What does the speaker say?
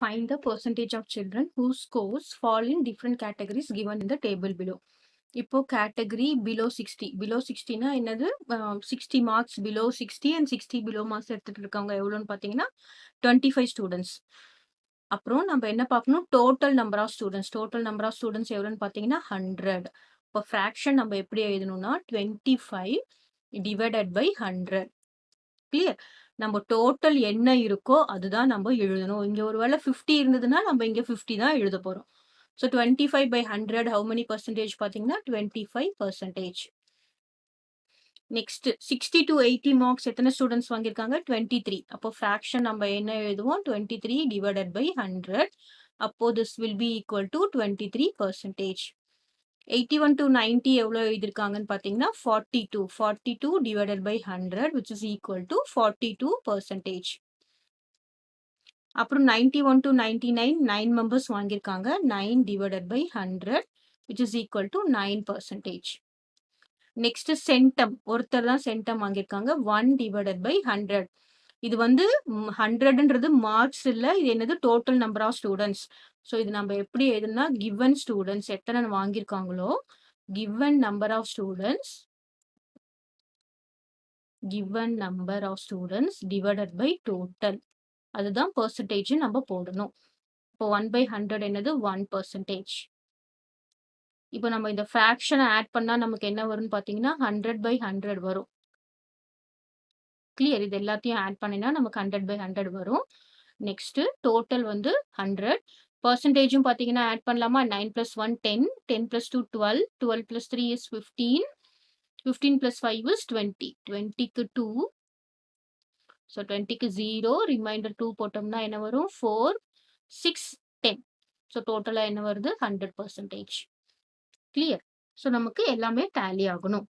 Find the percentage of children whose scores fall in different categories given in the table below. இப்போ category below 60 below 60னா என்னது 60 marks below 60 and 60 below marks எடுத்துட்டு இருக்காங்க எவ்வளோன்னு பார்த்தீங்கன்னா 25 students. அப்புறம் நம்ம என்ன பார்க்கணும், total number of students. Total number of students எவ்வளோன்னு பார்த்தீங்கன்னா 100. இப்போ ஃப்ராக்ஷன் நம்ம எப்படி எழுதணும்னா 25 டிவைடட் பை 100. கிளியர். நம்ம டோட்டல் என்ன இருக்கோ அதுதான் நம்ம எழுதணும். இங்க ஒருவேளை 50 இருந்ததுன்னா நம்ம இங்க 50 தான் எழுத போறோம். So 25 by 100 how many percentage பார்த்தீங்கன்னா 25%. நெக்ஸ்ட் 60 to 80 மார்க்ஸ் எத்தனை ஸ்டூடெண்ட்ஸ் வாங்கியிருக்காங்க 23. அப்போ ஃப்ராக்ஷன் நம்ம என்ன எழுதுவோம் 23 டிவைடட் பை 100. அப்போ this will be equal to 23%. 81 to 90 எவ்வளோ எழுதியிருக்காங்கன்னு பார்த்தீங்கன்னா 42. 42 divided by 100 which is equal to 42%. அப்புறம் 91 to 99 9 மெம்பர்ஸ் வாங்கியிருக்காங்க. 9 divided by 100 which is equal to 9%. Next centum ஒருத்தர் தான் சென்டம் வாங்கியிருக்காங்க. 1 divided by 100. இது வந்து 100ன்றது மார்க்ஸ் இல்ல, இது என்னது total number of students. So இது நம்ம எப்படி எழுதுனா கிவன் ஸ்டூடெண்ட்ஸ் எத்தனை வாங்கியிருக்காங்களோ given number of students divided by total. அதுதான் பெர்சன்டேஜ் நம்ம போடணும். இப்போ 1/100 என்னது 1%. இப்போ நம்ம இந்த ஃப்ராக்ஷனை ஆட் பண்ணா நமக்கு என்ன வரும்னு பார்த்தீங்கன்னா 100/100 வரும். கிளியர். இது எல்லாத்தையும் ஆட் பண்ணினா நமக்கு 100/100 வரும். நெக்ஸ்ட் டோட்டல் வந்து 100. பெர்சன்டேஜும் பார்த்தீங்கன்னா ஆட் பண்ணலாமா 9 + 1 10, 10 + 2 12, 12 + 3 is 15, 15 + 5 is 20, 20க்கு 2, ஸோ 20க்கு 0, ரிமைண்டர் 2 போட்டோம்னா என்ன வரும் 4, 6, 10. ஸோ டோட்டலாக என்ன வருது 100%. கிளியர். ஸோ நமக்கு எல்லாமே டேலி ஆகணும்.